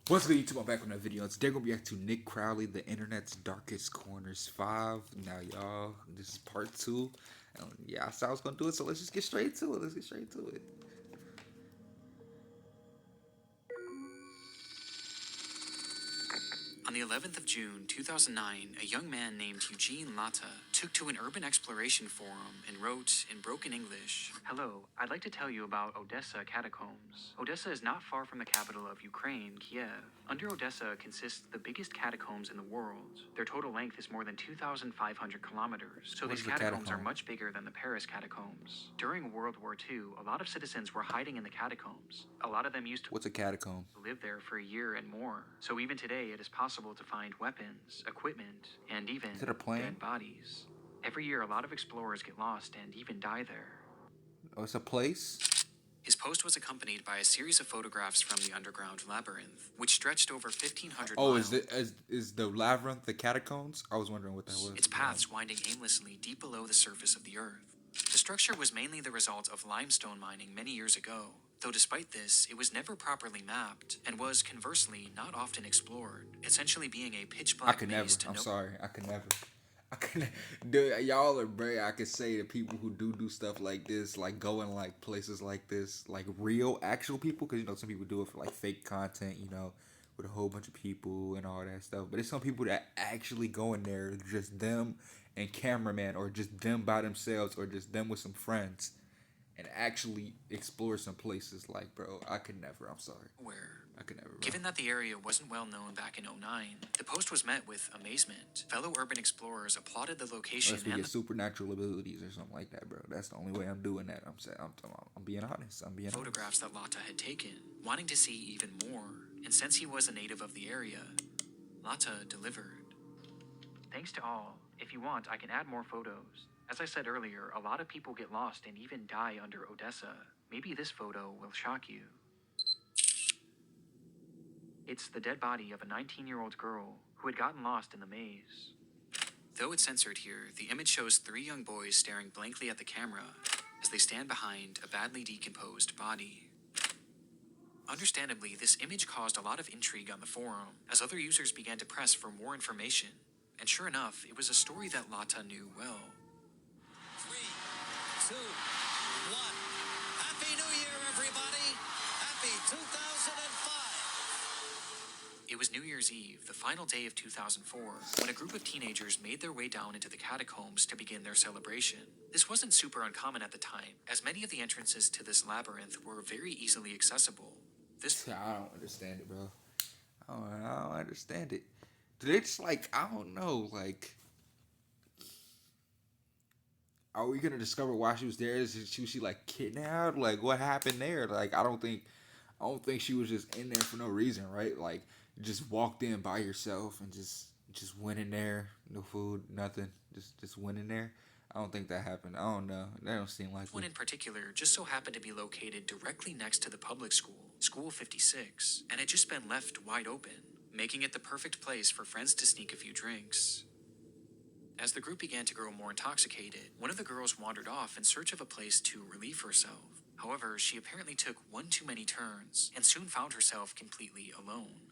What's good, YouTube? I'm back with another video. Today we're gonna react to Nick Crowley, The Internet's Darkest Corners 5. Now, y'all, this is part 2. Yeah, I said I was gonna do it, so let's just get straight to it. Let's get straight to it. On the 11th of June, 2009, a young man named Eugene Latta took to an urban exploration forum and wrote in broken English, "Hello, I'd like to tell you about Odessa catacombs. Odessa is not far from the capital of Ukraine, Kiev. Under Odessa consists the biggest catacombs in the world. Their total length is more than 2,500 kilometers, so these catacombs are much bigger than the Paris catacombs. During World War II, a lot of citizens were hiding in the catacombs. A lot of them used to What's a catacomb? live there for a year and more. So even today, it is possible to find weapons, equipment, and even Is it a plane? dead bodies. Every year, a lot of explorers get lost and even die there." Oh, it's a place? His post was accompanied by a series of photographs from the underground labyrinth, which stretched over 1,500 Oh, miles. is the labyrinth the catacombs? I was wondering what that was. Its paths winding aimlessly deep below the surface of the earth. The structure was mainly the result of limestone mining many years ago, though despite this, it was never properly mapped and was, conversely, not often explored, essentially being a I pitch-black could never. maze to I'm no... sorry. I could never. I could. Dude, y'all are brave. I could say that people who do stuff like this, like going like places like this, like real actual people, because you know some people do it for like fake content, you know, with a whole bunch of people and all that stuff. But it's some people that actually go in there, just them and cameraman, or just them by themselves, or just them with some friends, and actually explore some places. Like, bro, I could never. I'm sorry. Where? I could never. Bro. Given that the area wasn't well known back in '09, the post was met with amazement. Fellow urban explorers applauded the location Unless we and get supernatural abilities or something like that, bro. That's the only way I'm doing that. I'm saying, I'm being honest. I'm being photographs that Latta had taken, wanting to see even more. And since he was a native of the area, Latta delivered. "Thanks to all. If you want, I can add more photos. As I said earlier, a lot of people get lost and even die under Odessa. Maybe this photo will shock you. It's the dead body of a 19-year-old girl who had gotten lost in the maze." Though it's censored here, the image shows 3 young boys staring blankly at the camera as they stand behind a badly decomposed body. Understandably, this image caused a lot of intrigue on the forum as other users began to press for more information. And sure enough, it was a story that Latta knew well. 3, 2, 1. Happy New Year, everybody! Happy 2005! It was New Year's Eve, the final day of 2004, when a group of teenagers made their way down into the catacombs to begin their celebration. This wasn't super uncommon at the time, as many of the entrances to this labyrinth were very easily accessible. I don't understand it, bro. I don't understand it. They just like, I don't know, like, are we gonna discover why she was there? Was she like kidnapped? Like, what happened there? Like, I don't think she was just in there for no reason, right? Like, just walked in by yourself and just went in there, no food, nothing, just went in there. I don't think that happened. I don't know. That don't seem like one in particular just so happened to be located directly next to the public school, School 56, and had just been left wide open, making it the perfect place for friends to sneak a few drinks. As the group began to grow more intoxicated, one of the girls wandered off in search of a place to relieve herself. However, she apparently took one too many turns and soon found herself completely alone.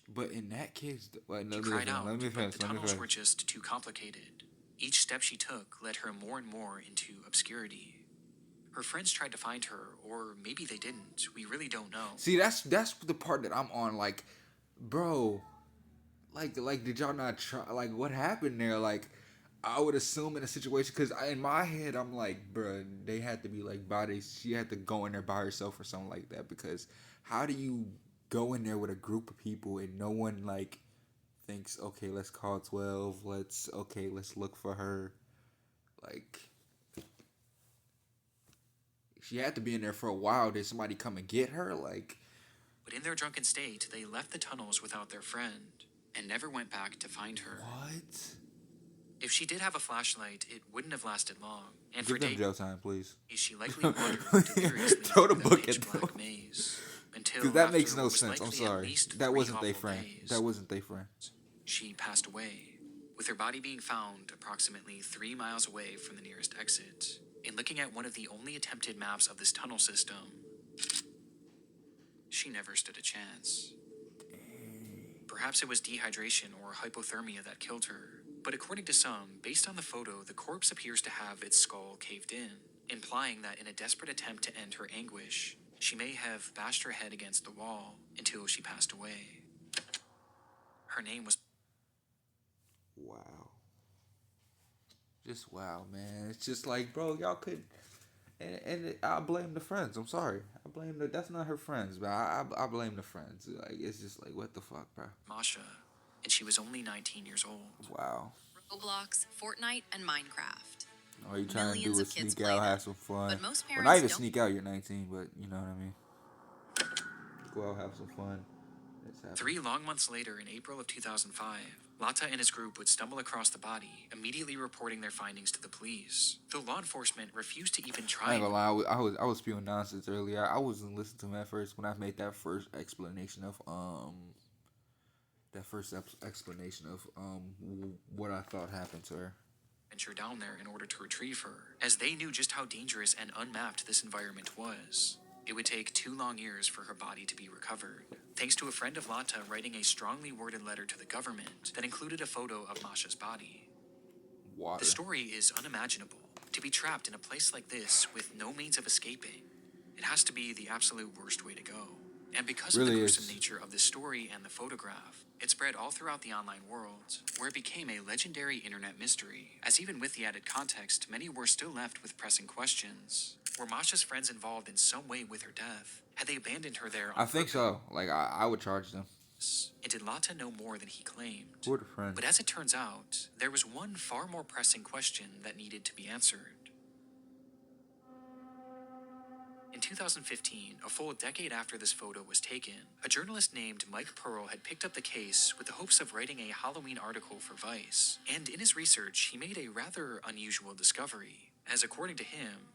But in that case, She cried out, but the tunnels were just too complicated. Each step she took led her more and more into obscurity. Her friends tried to find her, or maybe they didn't. We really don't know. See, that's the part that I'm on. Like, bro, like did y'all not try? Like, what happened there? Like, I would assume in a situation, because in my head I'm like, bro, they had to be like bodies. She had to go in there by herself or something like that. Because how do you go in there with a group of people and no one like thinks, okay, let's call 12. Let's look for her. Like, she had to be in there for a while. Did somebody come and get her? Like, but in their drunken state, they left the tunnels without their friend and never went back to find her. What? If she did have a flashlight, it wouldn't have lasted long. And give for them jail time, please. She likely wandered deliriously throw the through book that at them. pitch-black maze until, because that makes after no what was sense. I'm likely at sorry. least That 3 wasn't their awful friend. days, That wasn't their friend. she passed away, with her body being found approximately 3 miles away from the nearest exit. In looking at one of the only attempted maps of this tunnel system, she never stood a chance. Perhaps it was dehydration or hypothermia that killed her. But according to some, based on the photo, the corpse appears to have its skull caved in, implying that in a desperate attempt to end her anguish, she may have bashed her head against the wall until she passed away. Her name was... Wow. Just wow, man. It's just like, bro, y'all could... And I blame the friends. I'm sorry. I blame the... That's not her friends, but I blame the friends. Like, it's just like, what the fuck, bro? Masha, and she was only 19 years old. Wow. Roblox, Fortnite, and Minecraft. All you trying Millions to of do is kids sneak play out, them, have some fun. but most Well, not parents even don't. sneak out, you're 19, but you know what I mean. Go out, have some fun. 3 long months later, in April of 2005, Lata and his group would stumble across the body, immediately reporting their findings to the police. Though law enforcement refused to even I try. ain't gonna lie, I was spewing nonsense earlier. I wasn't listening to him at first when I made that first explanation of what I thought happened to her. Venture down there in order to retrieve her, as they knew just how dangerous and unmapped this environment was. It would take 2 long years for her body to be recovered, thanks to a friend of Lata writing a strongly worded letter to the government that included a photo of Masha's body. Water. The story is unimaginable. To be trapped in a place like this with no means of escaping, it has to be the absolute worst way to go. And because of the gruesome nature of this story and the photograph, it spread all throughout the online world, where it became a legendary internet mystery, as even with the added context, many were still left with pressing questions. Were Masha's friends involved in some way with her death? Had they abandoned her there on I think purpose? so. Like, I would charge them. And did Lata know more than he claimed? Who are the friends? But as it turns out, there was one far more pressing question that needed to be answered. In 2015, a full decade after this photo was taken, a journalist named Mike Pearl had picked up the case with the hopes of writing a Halloween article for Vice. And in his research, he made a rather unusual discovery, as according to him,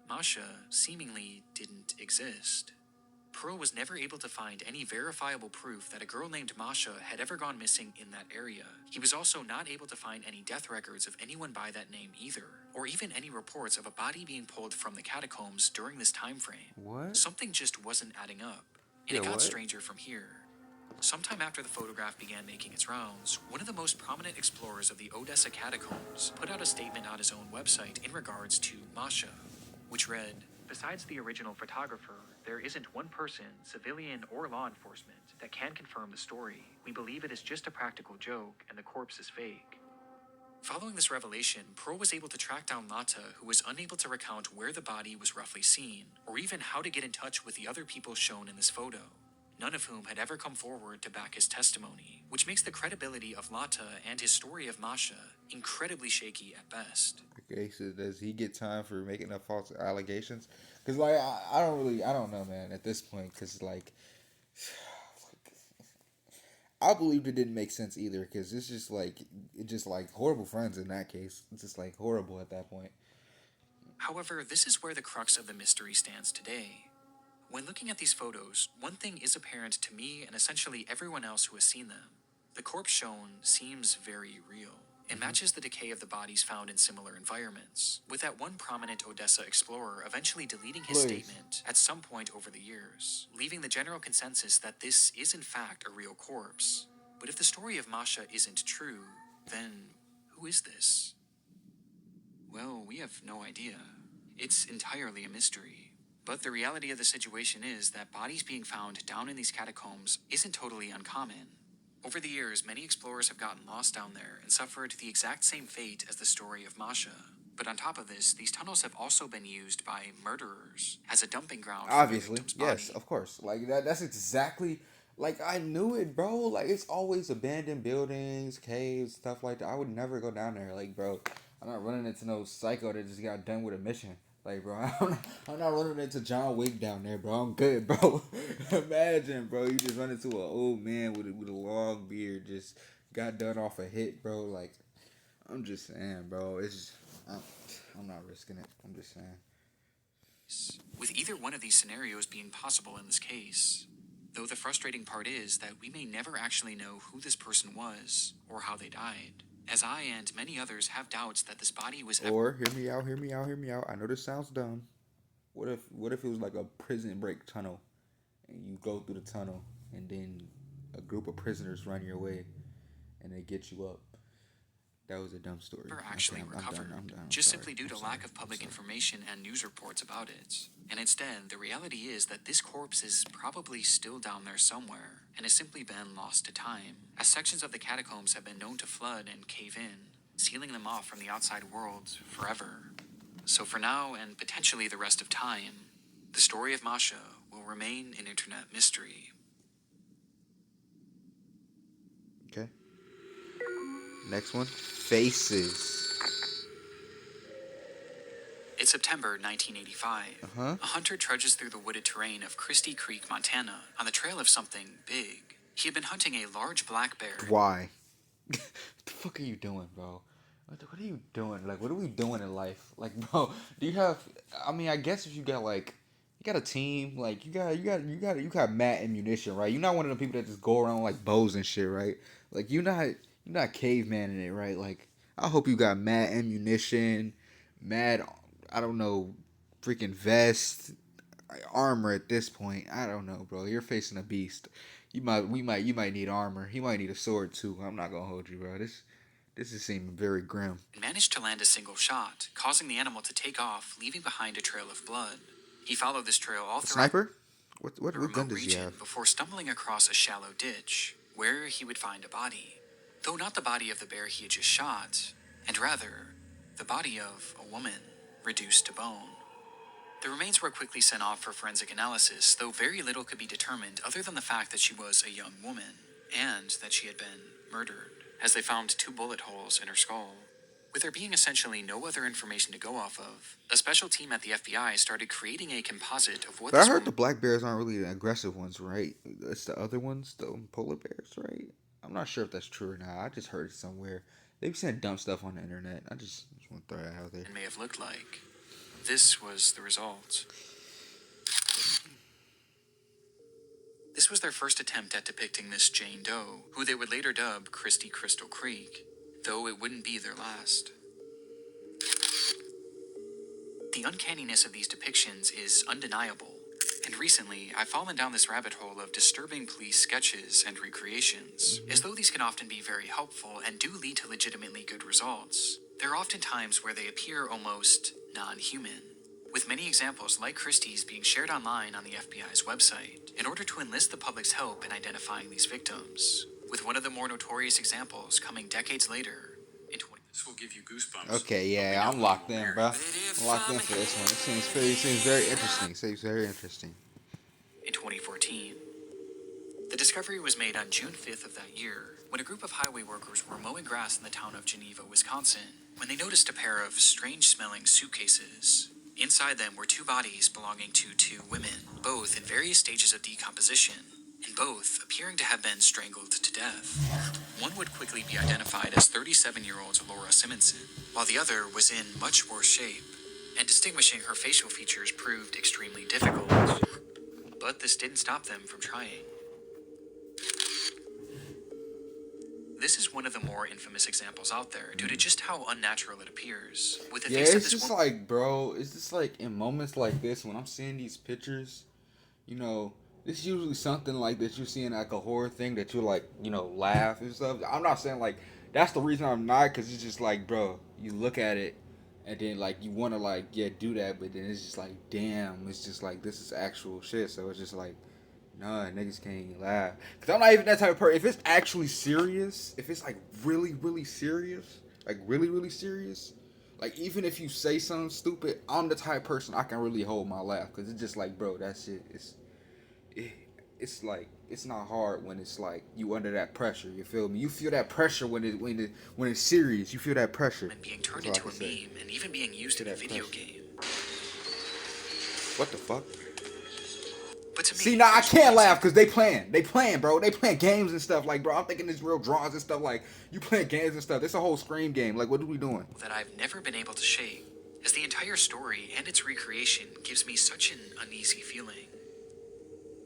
Masha seemingly didn't exist. Pearl was never able to find any verifiable proof that a girl named Masha had ever gone missing in that area. He was also not able to find any death records of anyone by that name either, or even any reports of a body being pulled from the catacombs during this time frame. What? Something just wasn't adding up. And it got stranger from here. Sometime after the photograph began making its rounds, one of the most prominent explorers of the Odessa catacombs put out a statement on his own website in regards to Masha, which read, "Besides the original photographer, there isn't one person, civilian or law enforcement, that can confirm the story. We believe it is just a practical joke and the corpse is fake." Following this revelation, Pearl was able to track down Lata, who was unable to recount where the body was roughly seen, or even how to get in touch with the other people shown in this photo, none of whom had ever come forward to back his testimony, which makes the credibility of Lata and his story of Masha incredibly shaky at best. Okay, so does he get time for making up false allegations? Because, like, I don't know, man, at this point, because, like, I believed it didn't make sense either, because it's just like horrible friends in that case. It's just, like, horrible at that point. However, this is where the crux of the mystery stands today. When looking at these photos, one thing is apparent to me and essentially everyone else who has seen them. The corpse shown seems very real. It matches the decay of the bodies found in similar environments, with that one prominent Odessa explorer eventually deleting his statement at some point over the years, leaving the general consensus that this is in fact a real corpse. But if the story of Masha isn't true, then who is this? Well, we have no idea. It's entirely a mystery. But the reality of the situation is that bodies being found down in these catacombs isn't totally uncommon. Over the years, many explorers have gotten lost down there and suffered the exact same fate as the story of Masha. But on top of this, these tunnels have also been used by murderers as a dumping ground for their victim's body. Yes, of course. Like, that's exactly, like, I knew it, bro. Like, it's always abandoned buildings, caves, stuff like that. I would never go down there. Like, bro, I'm not running into no psycho that just got done with a mission. Like, bro, I'm not running into John Wick down there, bro. I'm good, bro. Imagine, bro, you just run into an old man with a long beard, just got done off a hit, bro. Like, I'm just saying, bro. It's just, I'm not risking it. I'm just saying. With either one of these scenarios being possible in this case. Though the frustrating part is that we may never actually know who this person was or how they died. As I and many others have doubts that this body was Or, hear me out. I know this sounds dumb. What if it was like a prison break tunnel, and you go through the tunnel, and then a group of prisoners run your way, and they get you up. That was a dumb story. Never actually recovered, just simply due to lack of public information and news reports about it. And instead, the reality is that this corpse is probably still down there somewhere, and has simply been lost to time, as sections of the catacombs have been known to flood and cave in, sealing them off from the outside world forever. So for now, and potentially the rest of time, the story of Masha will remain an internet mystery. Okay. Next one. Faces. It's September 1985. A hunter trudges through the wooded terrain of Christie Creek, Montana, on the trail of something big. He had been hunting a large black bear. Why? What the fuck are you doing, bro? What are you doing? Like, what are we doing in life? Like, bro, do you have? I mean, I guess if you got like, you got a team, like you got mad ammunition, right? You're not one of the people that just go around with, like bows and shit, right? Like you're not caveman in it, right? Like I hope you got mad ammunition, mad, I don't know, freaking vest, armor at this point. I don't know, bro. You're facing a beast. You might need armor. He might need a sword too. I'm not gonna hold you, bro. This is seeming very grim. Managed to land a single shot, causing the animal to take off, leaving behind a trail of blood. He followed this trail all through Sniper? What gun does he have? Before stumbling across a shallow ditch, where he would find a body. Though not the body of the bear he had just shot, and rather, the body of a woman, reduced to bone. The remains were quickly sent off for forensic analysis, though very little could be determined other than the fact that she was a young woman, and that she had been murdered, as they found 2 bullet holes in her skull. With there being essentially no other information to go off of, a special team at the FBI started creating a composite of what But I heard the black bears aren't really the aggressive ones, right? It's the other ones, the polar bears, right? I'm not sure if that's true or not. I just heard it somewhere. They be saying dumb stuff on the internet. I just want to throw that out there. It may have looked like. This was the result. This was their first attempt at depicting Miss Jane Doe, who they would later dub Christie Crystal Creek, though it wouldn't be their last. The uncanniness of these depictions is undeniable, and recently I've fallen down this rabbit hole of disturbing police sketches and recreations. As though these can often be very helpful and do lead to legitimately good results, there are often times where they appear almost non-human, with many examples like Christie's being shared online on the FBI's website in order to enlist the public's help in identifying these victims, with one of the more notorious examples coming decades later in 20... This will give you goosebumps. Okay, yeah, I'm locked in, bro. I'm locked in for this one. It seems very interesting. Seems very interesting. In 2014. The discovery was made on June 5th of that year, when a group of highway workers were mowing grass in the town of Geneva, Wisconsin, when they noticed a pair of strange-smelling suitcases. Inside them were 2 bodies belonging to 2 women, both in various stages of decomposition, and both appearing to have been strangled to death. One would quickly be identified as 37-year-old Laura Simonson, while the other was in much worse shape, and distinguishing her facial features proved extremely difficult. But this didn't stop them from trying. This is one of the more infamous examples out there due to just how unnatural it appears. With the face of it's this just like, bro, it's just like in moments like this when I'm seeing these pictures, you know, this is usually something like that you see in like a horror thing that you like, you know, laugh and stuff. I'm not saying like that's the reason I'm not, because it's just like, bro, you look at it and then like you want to like, yeah, do that, but then it's just like, damn, it's just like this is actual shit. So it's just like, nah, niggas can't even laugh. Because I'm not even that type of person. If it's actually serious, if it's like really, really serious, like really, really serious, like even if you say something stupid, I'm the type of person I can really hold my laugh. Because it's just like, bro, that shit is, it's like, it's not hard when it's like you under that pressure. You feel me? You feel that pressure when it's serious. You feel that pressure. And being turned into a meme and even being used in a video game. What the fuck? But to me, see, now I can't laugh because they playing, bro. They playing games and stuff. Like, bro, I'm thinking it's real drawings and stuff. Like, you playing games and stuff. It's a whole scream game. Like, what are we doing? That I've never been able to shake, as the entire story and its recreation gives me such an uneasy feeling.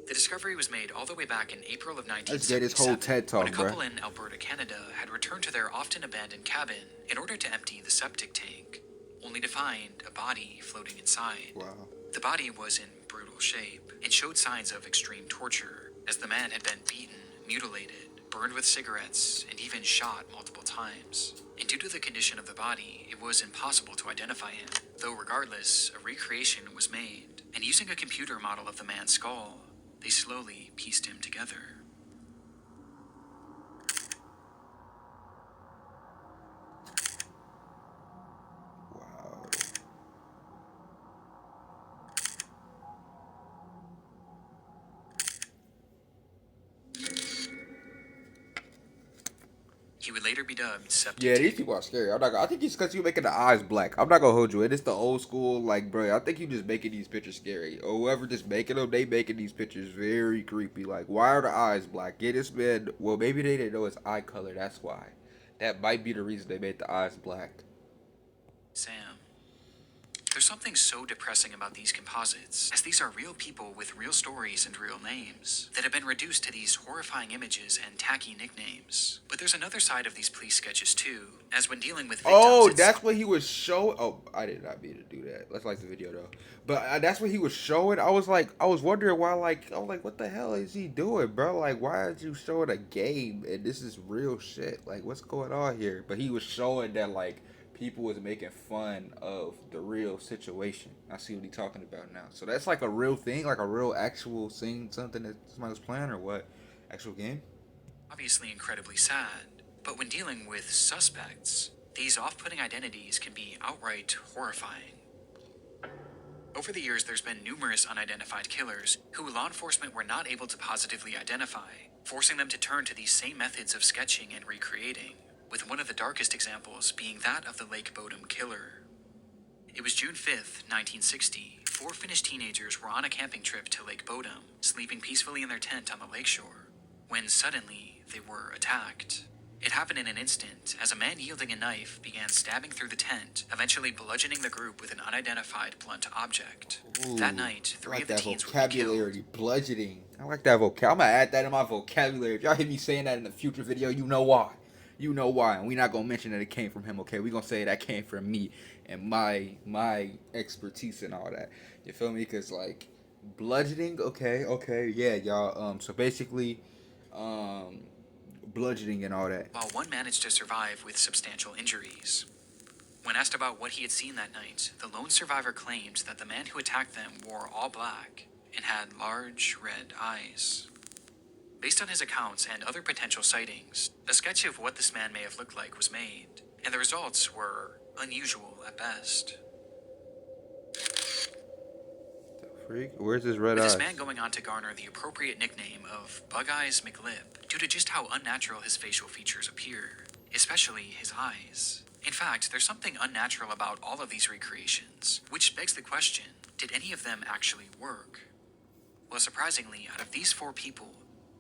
The discovery was made all the way back in April of 1977, let's get his whole TED talk, when a couple in Alberta, Canada, had returned to their often abandoned cabin in order to empty the septic tank, only to find a body floating inside. Wow. The body was in brutal shape and showed signs of extreme torture, as the man had been beaten mutilated, burned with cigarettes, and even shot multiple times. And due to the condition of the body, it was impossible to identify him. Though regardless, a recreation was made, and using a computer model of the man's skull, they slowly pieced him together. Wow. He would later be dubbed Septic Yeah, these Tank. people are scary. I think it's because you making the eyes black. I'm not gonna hold you. It is the old school, like, bro. I think you just making these pictures scary. Or whoever just making them, they making these pictures very creepy. Like, why are the eyes black? Yeah, this man. Well, maybe they didn't know his eye color. That's why. That might be the reason they made the eyes black. Sam. There's something so depressing about these composites, as these are real people with real stories and real names, that have been reduced to these horrifying images and tacky nicknames. But there's another side of these police sketches too, as when dealing with victims, Oh, it's that's what he was showing. Oh, I did not mean to do that. Let's like the video though. But that's what he was showing. I was wondering why. Like, I was like, what the hell is he doing, bro? Like, why are you showing a game and this is real shit? Like, what's going on here? But he was showing that like people was making fun of the real situation. I see what he's talking about now. So that's like a real thing, like a real actual scene, something that somebody was playing or what? Actual game? obviously incredibly sad. But when dealing with suspects, these off-putting identities can be outright horrifying. Over the years, there's been numerous unidentified killers who law enforcement were not able to positively identify, forcing them to turn to these same methods of sketching and recreating, with one of the darkest examples being that of the Lake Bodom killer. It was June 5th, 1960. 4 Finnish teenagers were on a camping trip to Lake Bodom, sleeping peacefully in their tent on the lakeshore, when suddenly they were attacked. It happened in an instant, as a man wielding a knife began stabbing through the tent, eventually bludgeoning the group with an unidentified blunt object. Ooh, That night, I 3 like of the that teens would be vocabulary, killed. bludgeoning. I like that vocab. I'm gonna add that in my vocabulary. If y'all hear me saying that in a future video, you know why. You know why, and we're not gonna mention that it came from him. Okay, we're gonna say that came from me and my expertise and all that. You feel me? Cause like bludgeoning. Okay, yeah, y'all. So basically, bludgeoning and all that. While one managed to survive with substantial injuries. When asked about what he had seen that night, the lone survivor claimed that the man who attacked them wore all black and had large red eyes. Based on his accounts and other potential sightings, a sketch of what this man may have looked like was made, and the results were unusual at best. Freak, where's his red With eyes? this man going on to garner the appropriate nickname of Bug Eyes McLip due to just how unnatural his facial features appear, especially his eyes. In fact, there's something unnatural about all of these recreations, which begs the question, did any of them actually work? Well, surprisingly, out of these 4 people,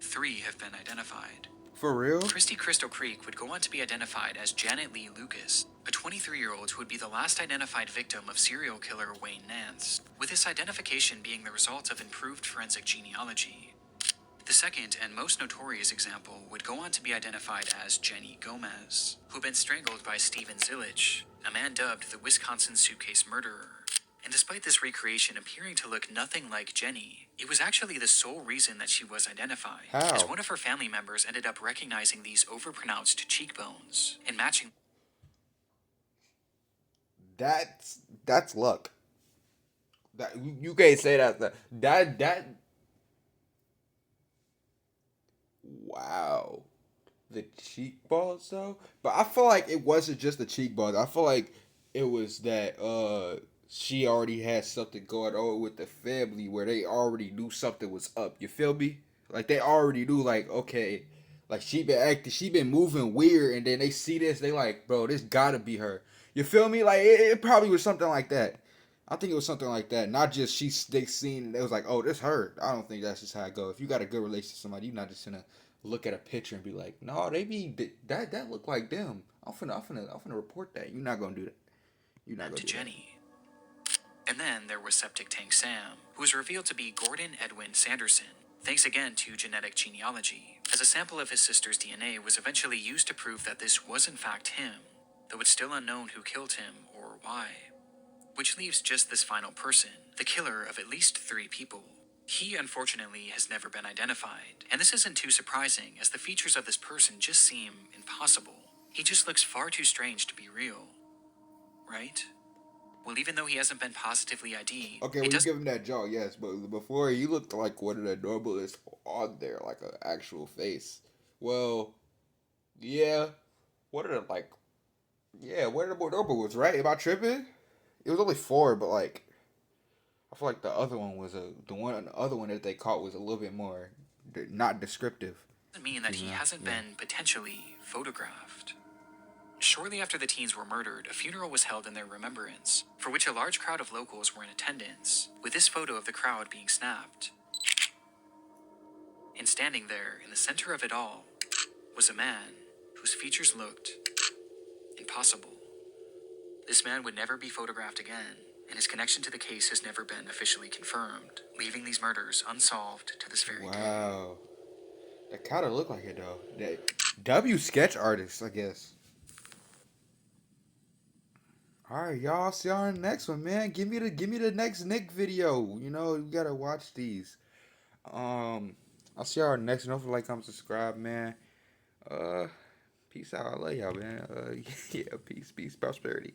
3 have been identified. For real? Christy Crystal Creek would go on to be identified as Janet Lee Lucas, a 23-year-old who would be the last identified victim of serial killer Wayne Nance, with this identification being the result of improved forensic genealogy. The second and most notorious example would go on to be identified as Jenny Gomez, who had been strangled by Steven Zilich, a man dubbed the Wisconsin Suitcase Murderer. And despite this recreation appearing to look nothing like Jenny, it was actually the sole reason that she was identified, How? as one of her family members ended up recognizing these overpronounced cheekbones and matching. That's luck. That you can't say that. Wow, the cheekbones though. But I feel like it wasn't just the cheekbones. I feel like it was that she already had something going on with the family where they already knew something was up. You feel me? Like they already knew. Like okay, like she been moving weird, and then they see this, they like, bro, this gotta be her. You feel me? Like it probably was something like that. I think it was something like that. Not just they seen it was like, oh, this her. I don't think that's just how it go. If you got a good relationship with somebody, you're not just gonna look at a picture and be like, no, they be that look like them. I'm finna report that. You're not gonna do that. You're not gonna to do Jenny. And then there was Septic Tank Sam, who was revealed to be Gordon Edwin Sanderson, thanks again to genetic genealogy, as a sample of his sister's DNA was eventually used to prove that this was in fact him, though it's still unknown who killed him or why. Which leaves just this final person, the killer of at least 3 people. He, unfortunately, has never been identified, and this isn't too surprising, as the features of this person just seem impossible. He just looks far too strange to be real. Right? Well, even though he hasn't been positively ID'd, Okay, it well, you doesn't give him that jaw, yes, but before he looked like one of the normalists on there, like an actual face. Well, yeah, what are the like? Yeah, what are the more normal ones, right? Am I tripping? It was only four, but like I feel like the other one was the other one that they caught was a little bit more not descriptive. mean that he hasn't been potentially photographed. Shortly after the teens were murdered, a funeral was held in their remembrance, for which a large crowd of locals were in attendance, with this photo of the crowd being snapped. And standing there, in the center of it all, was a man whose features looked impossible. This man would never be photographed again, and his connection to the case has never been officially confirmed, leaving these murders unsolved to this very day. Wow, that kind of looked like it though. W sketch artist, I guess. All right, y'all. See y'all in the next one, man. Give me the next Nick video. You know, you gotta watch these. I'll see y'all in the next one. Don't forget to like, comment, subscribe, man. Uh, peace out. I love y'all, man. Yeah, peace, prosperity.